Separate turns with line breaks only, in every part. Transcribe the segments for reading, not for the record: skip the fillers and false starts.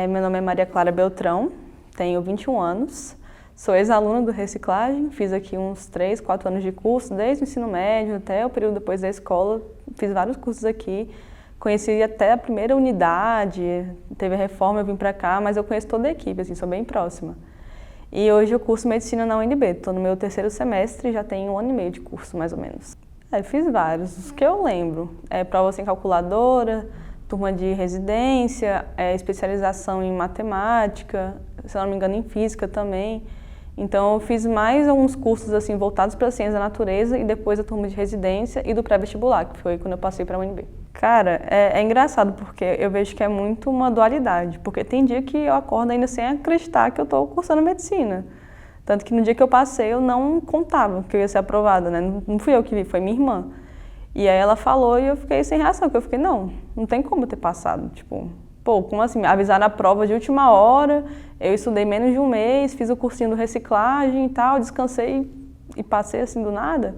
Meu nome é Maria Clara Beltrão, tenho 21 anos, sou ex-aluna do Reciclagem, fiz aqui uns 3, 4 anos de curso, desde o ensino médio até o período depois da escola, fiz vários cursos aqui, conheci até a primeira unidade, teve a reforma, eu vim para cá, mas eu conheço toda a equipe, assim, sou bem próxima. E hoje eu curso Medicina na UNB, estou no meu 3º semestre e já tenho 1 ano e meio de curso, mais ou menos. Fiz vários, os que eu lembro, prova sem calculadora, turma de residência, especialização em matemática, se não me engano em física também. Então eu fiz mais alguns cursos assim voltados para a ciência da natureza e depois a turma de residência e do pré-vestibular, que foi quando eu passei para a UNB. Cara, é engraçado porque eu vejo que é muito uma dualidade, porque tem dia que eu acordo ainda sem acreditar que eu estou cursando medicina. Tanto que no dia que eu passei eu não contava que eu ia ser aprovada, né? Não fui eu que vi, foi minha irmã. E aí ela falou e eu fiquei sem reação, porque eu fiquei, não tem como eu ter passado. Tipo, pô, como assim? Avisaram a prova de última hora, eu estudei menos de um mês, fiz o cursinho do reciclagem e tal, descansei e passei assim do nada.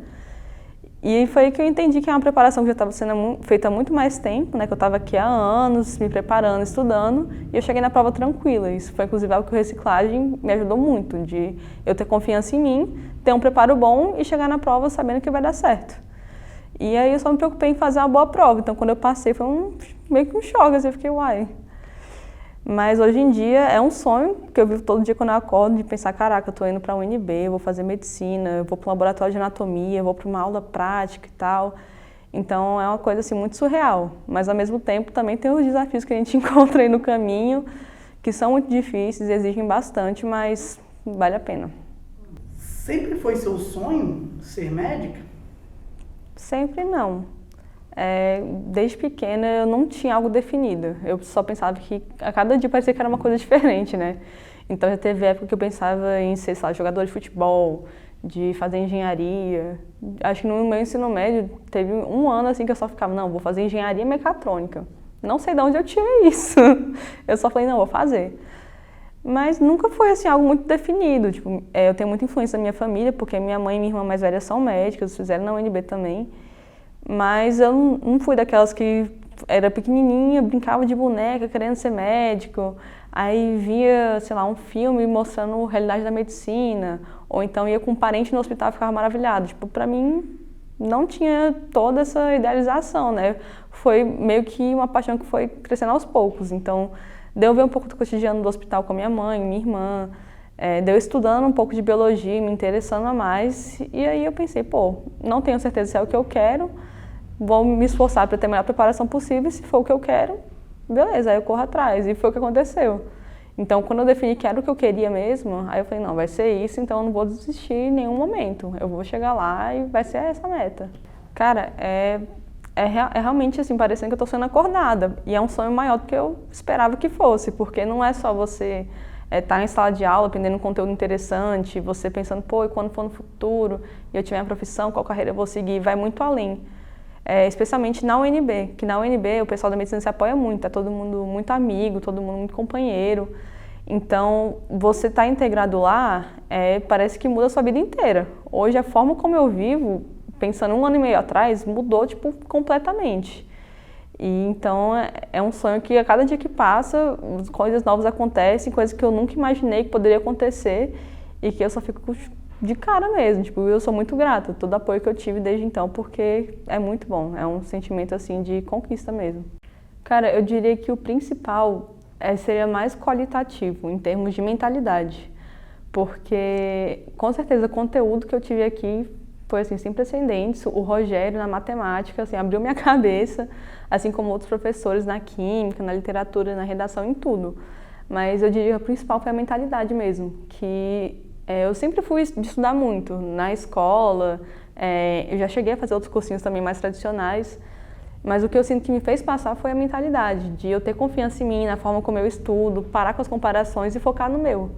E foi aí que eu entendi que é uma preparação que já estava sendo feita há muito mais tempo, né? Que eu estava aqui há anos, me preparando, estudando, e eu cheguei na prova tranquila. Isso foi inclusive algo que o reciclagem me ajudou muito, de eu ter confiança em mim, ter um preparo bom e chegar na prova sabendo que vai dar certo. E aí eu só me preocupei em fazer uma boa prova, então quando eu passei foi meio que um choque, assim, eu fiquei, uai. Mas hoje em dia é um sonho que eu vivo todo dia quando eu acordo, de pensar, caraca, eu tô indo pra UNB, eu vou fazer medicina, eu vou para um laboratório de anatomia, eu vou para uma aula prática e tal. Então é uma coisa assim muito surreal, mas ao mesmo tempo também tem os desafios que a gente encontra aí no caminho, que são muito difíceis, exigem bastante, mas vale a pena.
Sempre foi seu sonho ser médica?
Sempre não. Desde pequena eu não tinha algo definido. Eu só pensava que a cada dia parecia que era uma coisa diferente, né? Então já teve época que eu pensava em ser, sei lá, jogador de futebol, de fazer engenharia. Acho que no meu ensino médio teve um ano assim que eu só ficava, não, vou fazer engenharia mecatrônica. Não sei de onde eu tirei isso. Eu só falei, não, vou fazer. Mas nunca foi assim algo muito definido. Tipo, eu tenho muita influência da minha família, porque minha mãe e minha irmã mais velha são médicas, fizeram na UNB também. Mas eu não fui daquelas que era pequenininha, brincava de boneca, querendo ser médico. Aí via, sei lá, um filme mostrando a realidade da medicina. Ou então ia com um parente no hospital e ficava maravilhado. Tipo, pra mim não tinha toda essa idealização, né? Foi meio que uma paixão que foi crescendo aos poucos. Então, deu ver um pouco do cotidiano do hospital com a minha mãe, minha irmã, deu estudando um pouco de biologia, me interessando a mais, e aí eu pensei, pô, não tenho certeza se é o que eu quero, vou me esforçar para ter a melhor preparação possível, se for o que eu quero, beleza, aí eu corro atrás, e foi o que aconteceu. Então, quando eu defini que era o que eu queria mesmo, aí eu falei, não, vai ser isso, então eu não vou desistir em nenhum momento, eu vou chegar lá e vai ser essa a meta. Cara, é realmente assim, parecendo que eu estou sendo acordada. E é um sonho maior do que eu esperava que fosse, porque não é só você estar em sala de aula, aprendendo um conteúdo interessante, você pensando, pô, e quando for no futuro, e eu tiver uma profissão, qual carreira eu vou seguir, vai muito além. Especialmente na UNB, que na UNB o pessoal da medicina se apoia muito, é todo mundo muito amigo, todo mundo muito companheiro. Então, você estar integrado lá, parece que muda a sua vida inteira. Hoje, a forma como eu vivo, pensando 1 ano e meio atrás, mudou, tipo, completamente. E então é um sonho que a cada dia que passa, coisas novas acontecem, coisas que eu nunca imaginei que poderia acontecer e que eu só fico de cara mesmo. Tipo, eu sou muito grata todo o apoio que eu tive desde então, porque é muito bom, é um sentimento assim de conquista mesmo. Cara, eu diria que o principal seria mais qualitativo, em termos de mentalidade, porque com certeza o conteúdo que eu tive aqui foi assim, sem precedentes. O Rogério na matemática assim, abriu minha cabeça, assim como outros professores na química, na literatura, na redação, em tudo. Mas eu diria que o principal foi a mentalidade mesmo, que eu sempre fui de estudar muito na escola, eu já cheguei a fazer outros cursinhos também mais tradicionais, mas o que eu sinto que me fez passar foi a mentalidade, de eu ter confiança em mim, na forma como eu estudo, parar com as comparações e focar no meu.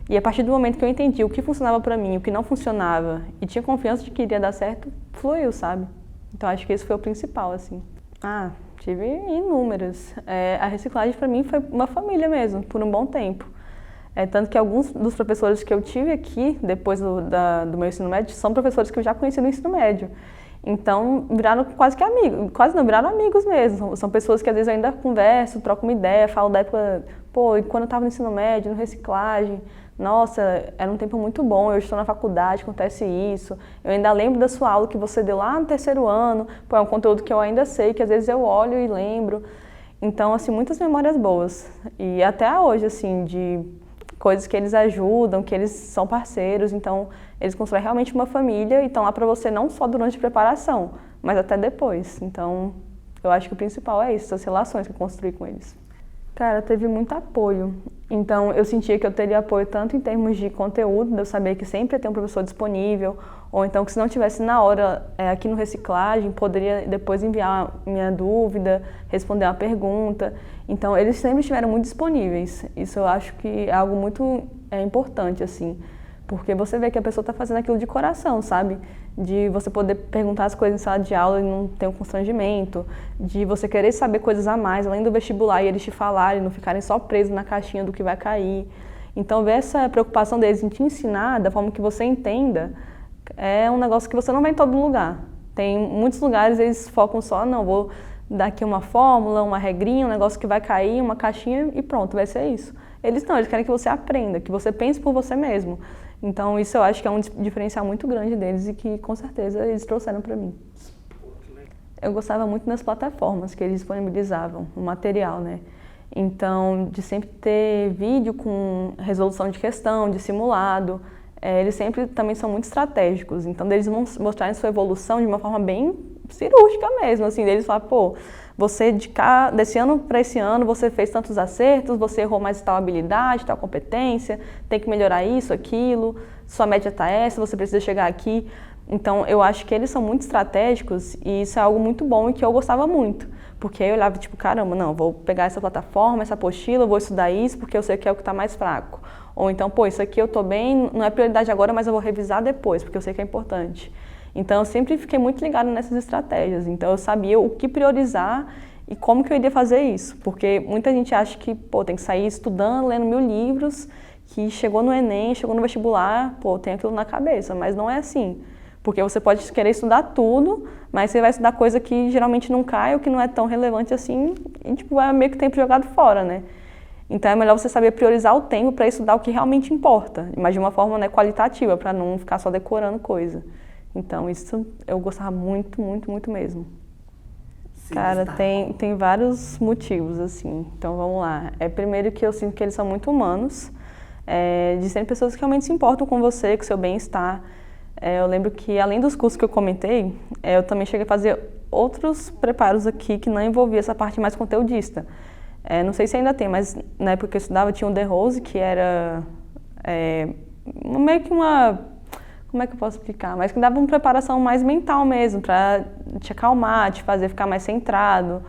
E a partir do momento que eu entendi o que funcionava pra mim, o que não funcionava, e tinha confiança de que iria dar certo, fluiu, sabe? Então acho que esse foi o principal, assim. Tive inúmeras. A reciclagem pra mim foi uma família mesmo, por um bom tempo. Tanto que alguns dos professores que eu tive aqui, depois do meu ensino médio, são professores que eu já conheci no ensino médio. Então, viraram quase que amigos, quase não, viraram amigos mesmo. São pessoas que às vezes eu ainda converso, troco uma ideia, falo da época, pô, e quando eu estava no ensino médio, no reciclagem, nossa, era um tempo muito bom, eu estou na faculdade, acontece isso. Eu ainda lembro da sua aula que você deu lá no terceiro ano, pô, é um conteúdo que eu ainda sei, que às vezes eu olho e lembro. Então, assim, muitas memórias boas. E até hoje, assim, de coisas que eles ajudam, que eles são parceiros, então eles constroem realmente uma família e estão lá para você não só durante a preparação, mas até depois. Então, eu acho que o principal é isso, as relações que eu construí com eles. Cara, teve muito apoio. Então, eu sentia que eu teria apoio tanto em termos de conteúdo, de eu saber que sempre ia ter um professor disponível, ou então que se não tivesse na hora aqui no Reciclagem, poderia depois enviar minha dúvida, responder uma pergunta. Então, eles sempre estiveram muito disponíveis. Isso eu acho que é algo muito importante, assim, porque você vê que a pessoa está fazendo aquilo de coração, sabe? De você poder perguntar as coisas em sala de aula e não ter um constrangimento, de você querer saber coisas a mais, além do vestibular, e eles te falarem, não ficarem só presos na caixinha do que vai cair. Então, ver essa preocupação deles em te ensinar da forma que você entenda é um negócio que você não vai em todo lugar. Tem muitos lugares, eles focam só, não, vou dar aqui uma fórmula, uma regrinha, um negócio que vai cair, uma caixinha e pronto, vai ser isso. Eles não, eles querem que você aprenda, que você pense por você mesmo. Então, isso eu acho que é um diferencial muito grande deles e que, com certeza, eles trouxeram para mim. Eu gostava muito das plataformas que eles disponibilizavam, o material, né? Então, de sempre ter vídeo com resolução de questão, de simulado, eles sempre também são muito estratégicos. Então, eles vão mostrarem sua evolução de uma forma bem cirúrgica mesmo, assim, deles falar, pô, você desse ano para esse ano, você fez tantos acertos, você errou mais tal habilidade, tal competência, tem que melhorar isso, aquilo, sua média está essa, você precisa chegar aqui. Então, eu acho que eles são muito estratégicos e isso é algo muito bom e que eu gostava muito. Porque aí eu olhava, tipo, caramba, não, vou pegar essa plataforma, essa apostila, vou estudar isso porque eu sei que é o que está mais fraco. Ou então, pô, isso aqui eu estou bem, não é prioridade agora, mas eu vou revisar depois, porque eu sei que é importante. Então, eu sempre fiquei muito ligada nessas estratégias. Então, eu sabia o que priorizar e como que eu iria fazer isso. Porque muita gente acha que, pô, tem que sair estudando, lendo 1000 livros, que chegou no Enem, chegou no vestibular, pô, tem aquilo na cabeça. Mas não é assim. Porque você pode querer estudar tudo, mas você vai estudar coisa que geralmente não cai, ou que não é tão relevante assim, e tipo, é meio que tempo jogado fora, né? Então, é melhor você saber priorizar o tempo para estudar o que realmente importa, mas de uma forma, né, qualitativa, para não ficar só decorando coisa. Então, isso eu gostava muito, muito, muito mesmo. Sim, cara, tem vários motivos, assim. Então, vamos lá. Primeiro que eu sinto que eles são muito humanos, de serem pessoas que realmente se importam com você, com o seu bem-estar. Eu lembro que, além dos cursos que eu comentei, eu também cheguei a fazer outros preparos aqui que não envolvia essa parte mais conteudista. Não sei se ainda tem, mas na época que eu estudava tinha o The Rose, que era meio que uma... Como é que eu posso explicar? Mas que dava uma preparação mais mental mesmo, para te acalmar, te fazer ficar mais centrado,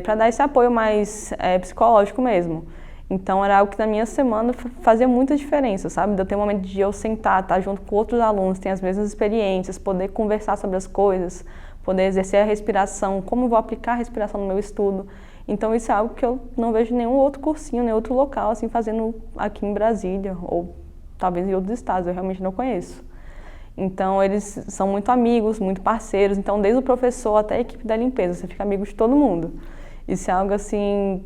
para dar esse apoio mais psicológico mesmo. Então, era algo que na minha semana fazia muita diferença, sabe? De eu ter um momento de eu sentar, estar junto com outros alunos, ter as mesmas experiências, poder conversar sobre as coisas, poder exercer a respiração, como eu vou aplicar a respiração no meu estudo. Então, isso é algo que eu não vejo nenhum outro cursinho, nenhum outro local, assim, fazendo aqui em Brasília, ou talvez em outros estados, eu realmente não conheço. Então, eles são muito amigos, muito parceiros. Então, desde o professor até a equipe da limpeza, você fica amigo de todo mundo. Isso é algo, assim,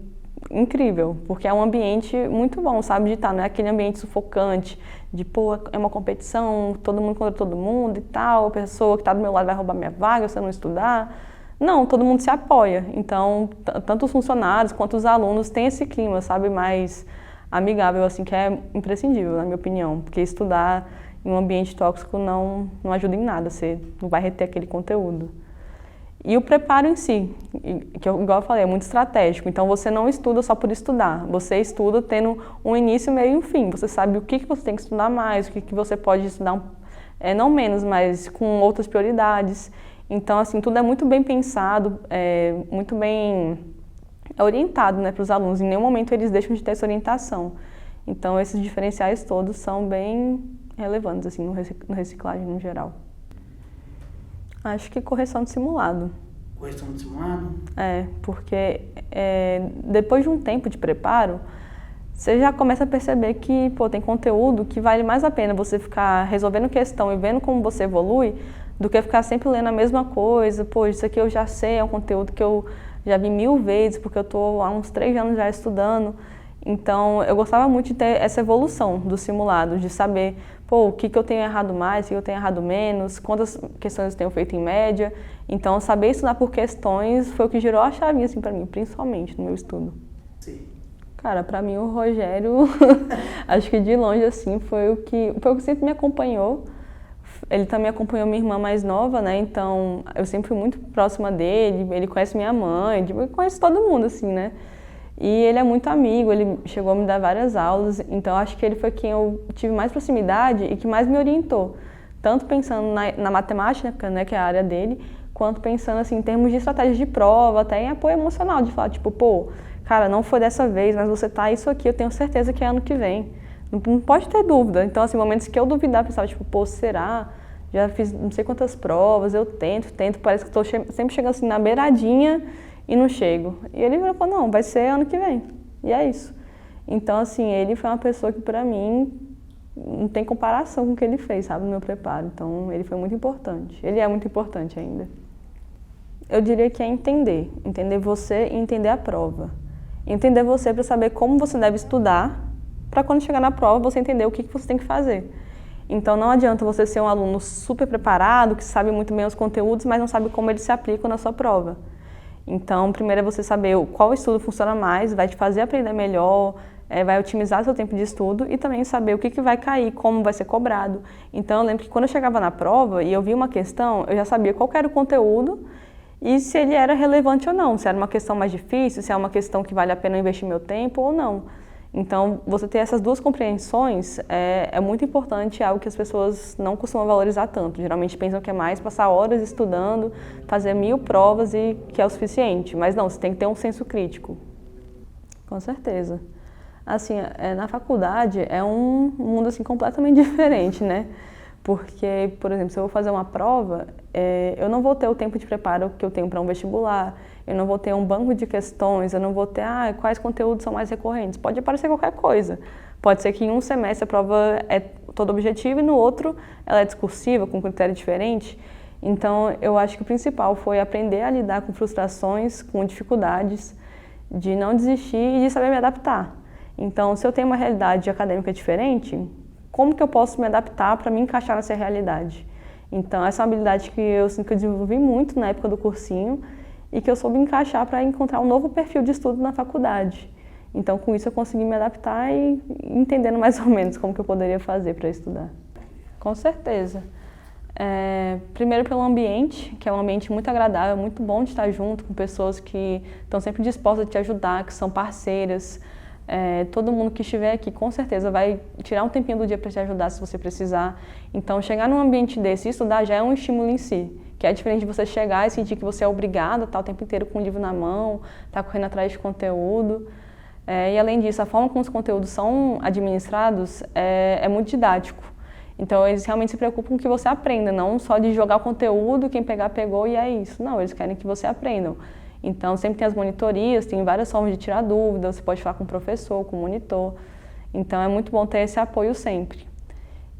incrível, porque é um ambiente muito bom, sabe, de estar. Não é aquele ambiente sufocante, de, pô, é uma competição, todo mundo contra todo mundo e tal, a pessoa que está do meu lado vai roubar minha vaga se eu não estudar. Não, todo mundo se apoia. Então, tanto os funcionários quanto os alunos têm esse clima, sabe, mais amigável, assim, que é imprescindível, na minha opinião, porque estudar em um ambiente tóxico não ajuda em nada, você não vai reter aquele conteúdo. E o preparo em si, que igual eu falei, é muito estratégico, então você não estuda só por estudar, você estuda tendo um início, meio e um fim, você sabe o que você tem que estudar mais, o que você pode estudar, não menos, mas com outras prioridades. Então, assim, tudo é muito bem pensado, muito bem orientado, né, para os alunos. Em nenhum momento eles deixam de ter essa orientação. Então, esses diferenciais todos são bem relevantes, assim, no reciclagem no geral. Acho que correção de simulado.
Correção de simulado?
Porque depois de um tempo de preparo, você já começa a perceber que, pô, tem conteúdo que vale mais a pena você ficar resolvendo questão e vendo como você evolui, do que ficar sempre lendo a mesma coisa. Pô, isso aqui eu já sei, é um conteúdo que eu já vi 1000 vezes, porque eu estou há uns 3 anos já estudando. Então, eu gostava muito de ter essa evolução do simulado, de saber, pô, o que eu tenho errado mais, o que eu tenho errado menos, quantas questões eu tenho feito em média. Então, saber estudar por questões foi o que girou a chavinha, assim, para mim, principalmente no meu estudo.
Sim.
Cara, para mim o Rogério, acho que de longe, assim, foi o que sempre me acompanhou. Ele também acompanhou minha irmã mais nova, né? Então, eu sempre fui muito próxima dele, ele conhece minha mãe, ele conhece todo mundo, assim, né? E ele é muito amigo, ele chegou a me dar várias aulas, então acho que ele foi quem eu tive mais proximidade e que mais me orientou. Tanto pensando na matemática, né, que é a área dele, quanto pensando assim, em termos de estratégia de prova, até em apoio emocional, de falar, tipo, pô, cara, não foi dessa vez, mas você tá isso aqui, eu tenho certeza que é ano que vem. Não pode ter dúvida. Então, assim, momentos que eu duvidar, eu pensava, tipo, pô, será? Já fiz não sei quantas provas, eu tento, parece que estou sempre chegando assim na beiradinha e não chego. E ele falou, não, vai ser ano que vem. E é isso. Então, assim, ele foi uma pessoa que, pra mim, não tem comparação com o que ele fez, sabe, no meu preparo. Então, ele foi muito importante. Ele é muito importante ainda. Eu diria que é entender. Entender você e entender a prova. Entender você para saber como você deve estudar, para quando chegar na prova você entender o que você tem que fazer. Então, não adianta você ser um aluno super preparado, que sabe muito bem os conteúdos, mas não sabe como eles se aplicam na sua prova. Então, primeiro é você saber qual estudo funciona mais, vai te fazer aprender melhor, vai otimizar seu tempo de estudo e também saber o que vai cair, como vai ser cobrado. Então, eu lembro que quando eu chegava na prova e eu via uma questão, eu já sabia qual era o conteúdo e se ele era relevante ou não, se era uma questão mais difícil, se é uma questão que vale a pena investir meu tempo ou não. Então, você ter essas duas compreensões é muito importante, é algo que as pessoas não costumam valorizar tanto. Geralmente pensam que é mais passar horas estudando, fazer 1000 provas e que é o suficiente. Mas não, você tem que ter um senso crítico. Com certeza. Assim, na faculdade é um mundo assim, completamente diferente, né? Porque, por exemplo, se eu vou fazer uma prova, eu não vou ter o tempo de preparo que eu tenho para um vestibular, eu não vou ter um banco de questões, eu não vou ter quais conteúdos são mais recorrentes. Pode aparecer qualquer coisa. Pode ser que em um semestre a prova é toda objetiva e no outro ela é discursiva, com critério diferente. Então, eu acho que o principal foi aprender a lidar com frustrações, com dificuldades, de não desistir e de saber me adaptar. Então, se eu tenho uma realidade acadêmica diferente, como que eu posso me adaptar para me encaixar nessa realidade? Então, essa é uma habilidade que eu sinto que eu desenvolvi muito na época do cursinho e que eu soube encaixar para encontrar um novo perfil de estudo na faculdade. Então, com isso, eu consegui me adaptar e entendendo mais ou menos como que eu poderia fazer para estudar. Com certeza. Primeiro pelo ambiente, que é um ambiente muito agradável, muito bom de estar junto com pessoas que estão sempre dispostas a te ajudar, que são parceiras. Todo mundo que estiver aqui com certeza vai tirar um tempinho do dia para te ajudar se você precisar. Então, chegar num ambiente desse e estudar já é um estímulo em si, que é diferente de você chegar e sentir que você é obrigado a estar o tempo inteiro com o livro na mão, estar correndo atrás de conteúdo. E além disso, a forma como os conteúdos são administrados é muito didático. Então, eles realmente se preocupam com que você aprenda, não só de jogar o conteúdo, quem pegar, pegou e é isso. Não, eles querem que você aprenda. Então, sempre tem as monitorias, tem várias formas de tirar dúvidas, você pode falar com o professor, com o monitor. Então, é muito bom ter esse apoio sempre.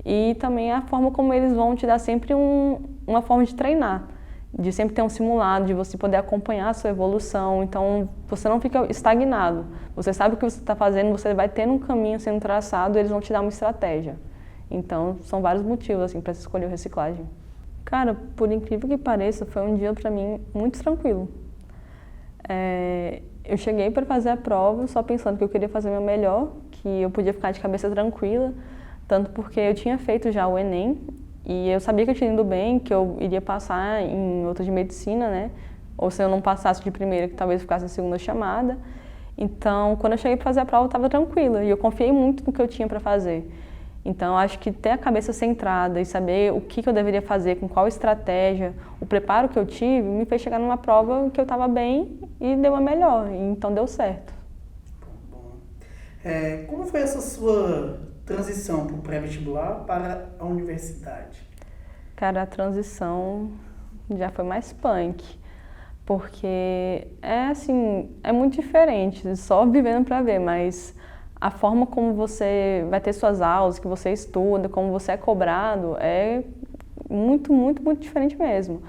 E também a forma como eles vão te dar sempre uma forma de treinar, de sempre ter um simulado, de você poder acompanhar a sua evolução. Então, você não fica estagnado. Você sabe o que você está fazendo, você vai ter um caminho sendo traçado, eles vão te dar uma estratégia. Então, são vários motivos assim, para escolher o reciclagem. Cara, por incrível que pareça, foi um dia para mim muito tranquilo. Eu cheguei para fazer a prova só pensando que eu queria fazer o meu melhor, que eu podia ficar de cabeça tranquila, tanto porque eu tinha feito já o Enem e eu sabia que eu tinha ido bem, que eu iria passar em outra de medicina, né? Ou se eu não passasse de primeira, que talvez ficasse em segunda chamada. Então, quando eu cheguei para fazer a prova, eu estava tranquila e eu confiei muito no que eu tinha para fazer. Então, acho que ter a cabeça centrada e saber o que eu deveria fazer, com qual estratégia, o preparo que eu tive, me fez chegar numa prova que eu estava bem e deu a melhor. Então, deu certo.
Bom. Como foi essa sua transição do pré-vestibular para a universidade?
Cara, a transição já foi mais punk. Porque é muito diferente, só vivendo para ver, mas a forma como você vai ter suas aulas, que você estuda, como você é cobrado, é muito, muito, muito diferente mesmo.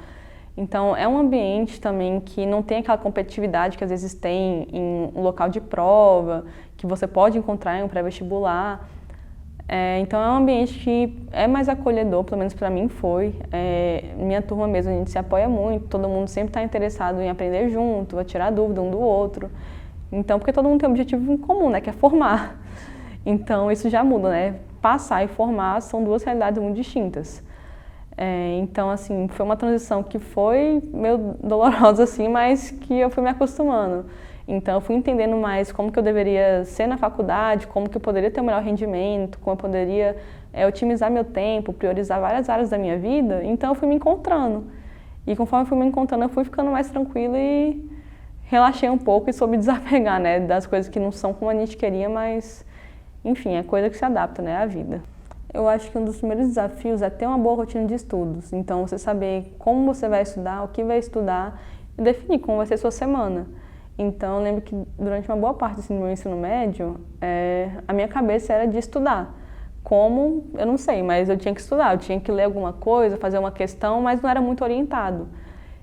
Então, é um ambiente também que não tem aquela competitividade que às vezes tem em um local de prova, que você pode encontrar em um pré-vestibular. Então, é um ambiente que é mais acolhedor, pelo menos para mim foi. Minha turma mesmo, a gente se apoia muito, todo mundo sempre está interessado em aprender junto, a tirar dúvida um do outro. Então, porque todo mundo tem um objetivo em comum, né, que é formar. Então, isso já muda, né? Passar e formar são duas realidades muito distintas. Então, assim, foi uma transição que foi meio dolorosa, assim, mas que eu fui me acostumando. Então, eu fui entendendo mais como que eu deveria ser na faculdade, como que eu poderia ter um melhor rendimento, como eu poderia otimizar meu tempo, priorizar várias áreas da minha vida. Então, eu fui me encontrando. E conforme eu fui me encontrando, eu fui ficando mais tranquila e relaxei um pouco e soube desapegar, né, das coisas que não são como a gente queria, mas, enfim, é coisa que se adapta, né, à vida. Eu acho que um dos primeiros desafios é ter uma boa rotina de estudos. Então, você saber como você vai estudar, o que vai estudar e definir como vai ser a sua semana. Então, eu lembro que durante uma boa parte assim, do meu ensino médio, a minha cabeça era de estudar. Como, eu não sei, mas eu tinha que estudar, eu tinha que ler alguma coisa, fazer uma questão, mas não era muito orientado.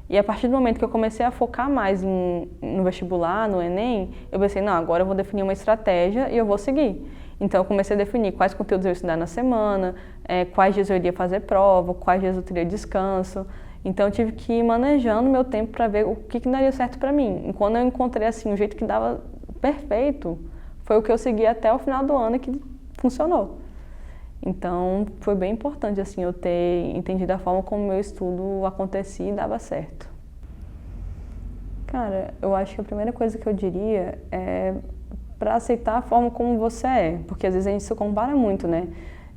E a partir do momento que eu comecei a focar mais no vestibular, no Enem, eu pensei, não, agora eu vou definir uma estratégia e eu vou seguir. Então, eu comecei a definir quais conteúdos eu ia estudar na semana, quais dias eu iria fazer prova, quais dias eu teria descanso. Então, eu tive que ir manejando meu tempo para ver o que daria certo para mim. E quando eu encontrei assim, o jeito que dava perfeito, foi o que eu segui até o final do ano e que funcionou. Então, foi bem importante assim, eu ter entendido a forma como o meu estudo acontecia e dava certo. Cara, eu acho que a primeira coisa que eu diria é para aceitar a forma como você é, porque às vezes a gente se compara muito, né?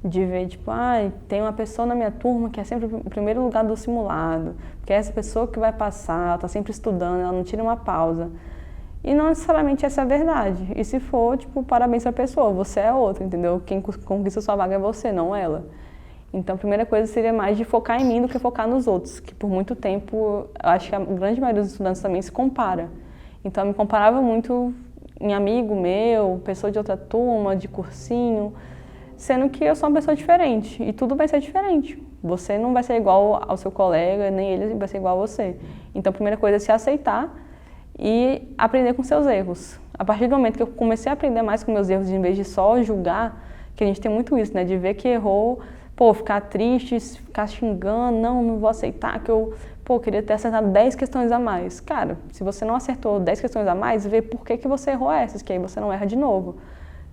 De ver, tipo, tem uma pessoa na minha turma que é sempre o primeiro lugar do simulado, que é essa pessoa que vai passar, ela tá sempre estudando, ela não tira uma pausa. E não necessariamente essa é a verdade. E se for, tipo, parabéns pra pessoa, você é outra, entendeu? Quem conquista sua vaga é você, não ela. Então, a primeira coisa seria mais de focar em mim do que focar nos outros, que por muito tempo, eu acho que a grande maioria dos estudantes também se compara. Então, eu me comparava muito em amigo meu, pessoa de outra turma, de cursinho, sendo que eu sou uma pessoa diferente e tudo vai ser diferente. Você não vai ser igual ao seu colega, nem ele vai ser igual a você. Então, a primeira coisa é se aceitar e aprender com seus erros. A partir do momento que eu comecei a aprender mais com meus erros, em vez de só julgar, que a gente tem muito isso, né, de ver que errou, ficar triste, ficar xingando, não vou aceitar que eu queria ter acertado 10 questões a mais. Cara, se você não acertou 10 questões a mais, vê por que você errou essas, que aí você não erra de novo.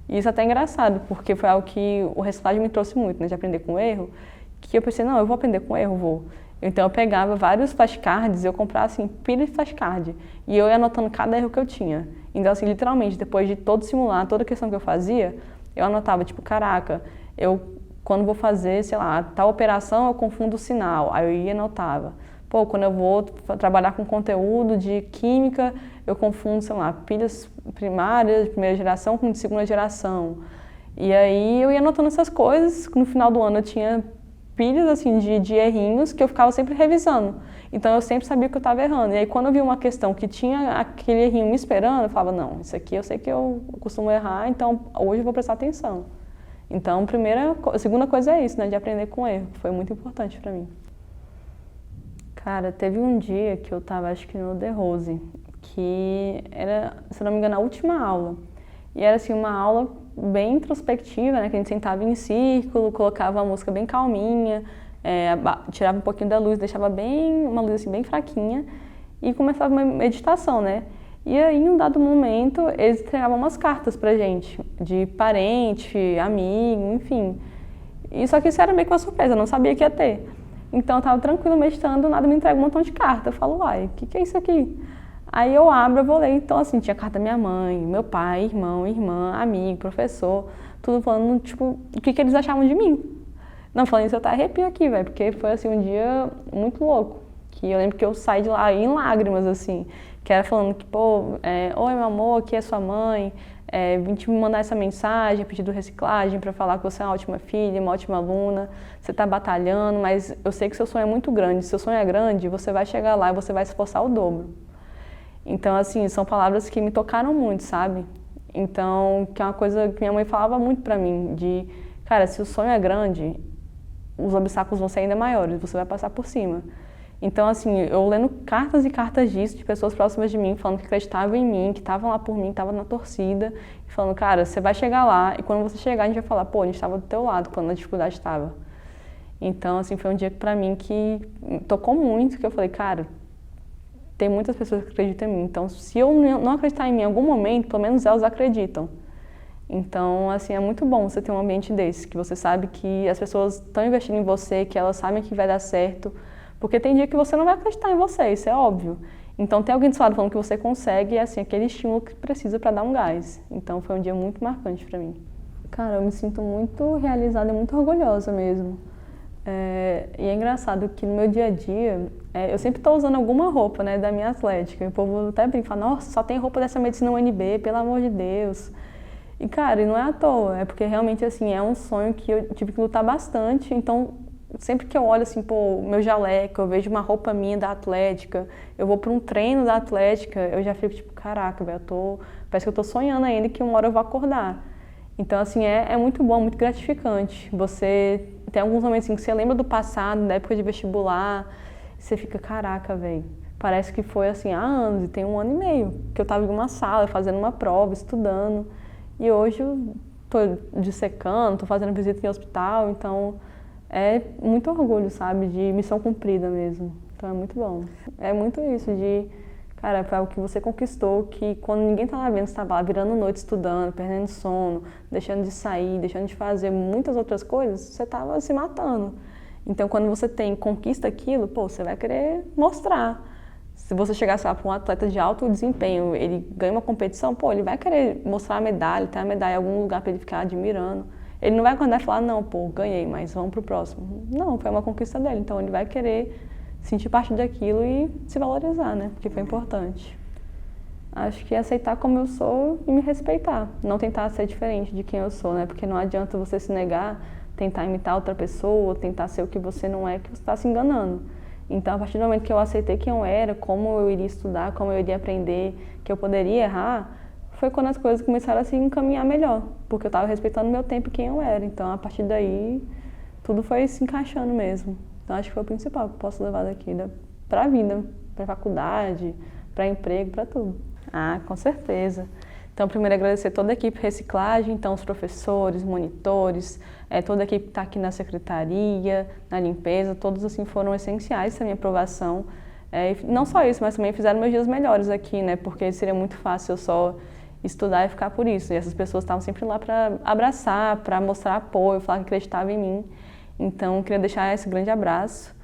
E isso é até engraçado, porque foi algo que o reciclagem me trouxe muito, né, de aprender com erro, que eu pensei, não, eu vou aprender com erro, vou. Então eu pegava vários flashcards, eu comprava assim, pilha de flashcard, e eu ia anotando cada erro que eu tinha. Então assim, literalmente, depois de todo simular, toda questão que eu fazia, eu anotava, tipo, caraca, quando vou fazer, sei lá, tal operação eu confundo o sinal, aí eu ia e anotava. Quando eu vou trabalhar com conteúdo de química, eu confundo, sei lá, pilhas primárias de primeira geração com de segunda geração. E aí eu ia anotando essas coisas, no final do ano eu tinha pilhas assim, de errinhos que eu ficava sempre revisando. Então eu sempre sabia que eu estava errando. E aí quando eu via uma questão que tinha aquele errinho me esperando, eu falava, não, isso aqui eu sei que eu costumo errar, então hoje eu vou prestar atenção. Então a segunda coisa é isso, né, de aprender com erro, que foi muito importante para mim. Cara, teve um dia que eu estava, acho que no The Rose, que era, se não me engano, a última aula. E era assim, uma aula bem introspectiva, né? Que a gente sentava em círculo, colocava a música bem calminha, tirava um pouquinho da luz, deixava uma luz assim, bem fraquinha e começava uma meditação, né? E aí, em um dado momento, eles entregavam umas cartas pra gente, de parente, amigo, enfim. E só que isso era meio que uma surpresa, eu não sabia que ia ter. Então eu tava tranquilo meditando, nada me entrega um montão de carta. Eu falo, uai, o que é isso aqui? Aí eu abro, eu vou ler. Então assim, tinha carta da minha mãe, meu pai, irmão, irmã, amigo, professor, tudo falando, tipo, o que eles achavam de mim. Não, falando isso, eu até arrepio aqui, velho, porque foi assim um dia muito louco. Que eu lembro que eu saí de lá em lágrimas, assim, que era falando que, oi meu amor, aqui é sua mãe, vim te mandar essa mensagem, pedido reciclagem para falar que você é uma ótima filha, uma ótima aluna, você está batalhando, mas eu sei que seu sonho é muito grande. Se seu sonho é grande, você vai chegar lá e você vai se esforçar o dobro. Então, assim, são palavras que me tocaram muito, sabe? Então, que é uma coisa que minha mãe falava muito para mim, de, cara, se o sonho é grande, os obstáculos vão ser ainda maiores, você vai passar por cima. Então, assim, eu lendo cartas e cartas disso, de pessoas próximas de mim, falando que acreditavam em mim, que estavam lá por mim, que estavam na torcida, e falando, cara, você vai chegar lá, e quando você chegar, a gente vai falar, pô, a gente estava do teu lado quando a dificuldade estava. Então, assim, foi um dia pra mim que tocou muito, que eu falei, cara, tem muitas pessoas que acreditam em mim, então se eu não acreditar em mim em algum momento, pelo menos elas acreditam. Então, assim, é muito bom você ter um ambiente desse, que você sabe que as pessoas estão investindo em você, que elas sabem que vai dar certo, porque tem dia que você não vai acreditar em você, isso é óbvio. Então, tem alguém do seu lado falando que você consegue, é assim, aquele estímulo que precisa para dar um gás. Então, foi um dia muito marcante para mim. Cara, eu me sinto muito realizada e muito orgulhosa mesmo. E é engraçado que no meu dia a dia, eu sempre estou usando alguma roupa, né, da minha atlética. E o povo até brinca, fala, nossa, só tem roupa dessa medicina UNB, pelo amor de Deus. E, cara, e não é à toa, é porque realmente, assim, é um sonho que eu tive que lutar bastante. Então, sempre que eu olho, assim, pô, meu jaleco, eu vejo uma roupa minha da Atlética, eu vou para um treino da Atlética, eu já fico tipo, caraca, velho, parece que eu tô sonhando ainda que uma hora eu vou acordar. Então, assim, é muito bom, muito gratificante. Você tem alguns momentos assim, que você lembra do passado, da época de vestibular, você fica, caraca, velho, parece que foi, assim, há anos, e tem 1 ano e meio, que eu tava em uma sala, fazendo uma prova, estudando, e hoje eu tô dissecando, tô fazendo visita em hospital, então é muito orgulho, sabe, de missão cumprida mesmo. Então é muito bom. É muito isso de, cara, foi algo que você conquistou, que quando ninguém estava vendo, você estava lá virando noite estudando, perdendo sono, deixando de sair, deixando de fazer muitas outras coisas, você estava se matando. Então quando você conquista aquilo, pô, você vai querer mostrar. Se você chegasse lá para um atleta de alto desempenho, ele ganha uma competição, pô, ele vai querer mostrar a medalha, ter a medalha em algum lugar para ele ficar admirando. Ele não vai acordar e falar, não, pô, ganhei, mas vamos pro próximo. Não, foi uma conquista dele, então ele vai querer sentir parte daquilo e se valorizar, né? Porque foi importante. Acho que é aceitar como eu sou e me respeitar. Não tentar ser diferente de quem eu sou, né? Porque não adianta você se negar, tentar imitar outra pessoa, tentar ser o que você não é, que você está se enganando. Então, a partir do momento que eu aceitei quem eu era, como eu iria estudar, como eu iria aprender, que eu poderia errar, foi quando as coisas começaram a se encaminhar melhor, porque eu estava respeitando o meu tempo e quem eu era. Então, a partir daí, tudo foi se encaixando mesmo. Então, acho que foi o principal que eu posso levar daqui, para a vida, para a faculdade, para emprego, para tudo. Ah, com certeza. Então, primeiro agradecer toda a equipe reciclagem, então os professores, monitores, toda a equipe que está aqui na secretaria, na limpeza, todos assim foram essenciais para a minha aprovação. E não só isso, mas também fizeram meus dias melhores aqui, né? Porque seria muito fácil eu só estudar e ficar por isso. E essas pessoas estavam sempre lá para abraçar, para mostrar apoio, falar que acreditavam em mim. Então, queria deixar esse grande abraço.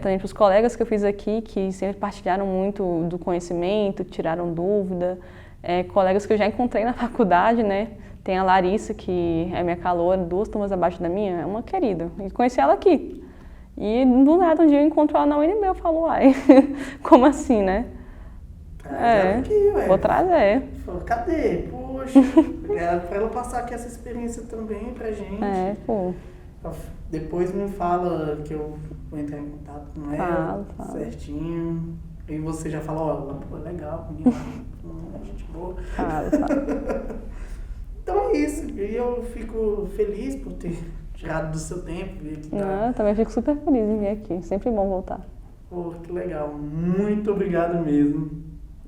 Também para os colegas que eu fiz aqui, que sempre partilharam muito do conhecimento, tiraram dúvida. Colegas que eu já encontrei na faculdade, né? Tem a Larissa, que é minha caloura, 2 turmas abaixo da minha, é uma querida. E conheci ela aqui. E do nada, um dia eu encontro ela na UNB, eu falo, uai, como assim, né?
Aqui, ué.
Vou trazer.
Falou, cadê? Poxa, pra ela passar aqui essa experiência também pra gente.
Pô.
Depois me fala que eu vou entrar em contato com ela,
Fala.
certinho. E você já fala, ó, pô, legal, menina, gente boa.
Fala.
Então é isso, e eu fico feliz por ter tirado do seu tempo.
Eu também fico super feliz em vir aqui, sempre bom voltar.
Pô, que legal, muito obrigado mesmo.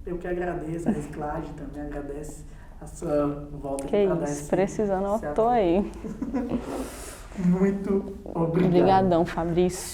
Eu que agradeço, a reciclagem também agradece a sua volta
que
aqui para dar
isso, precisando, eu tô aí.
Muito obrigado.
Obrigadão, Fabrício.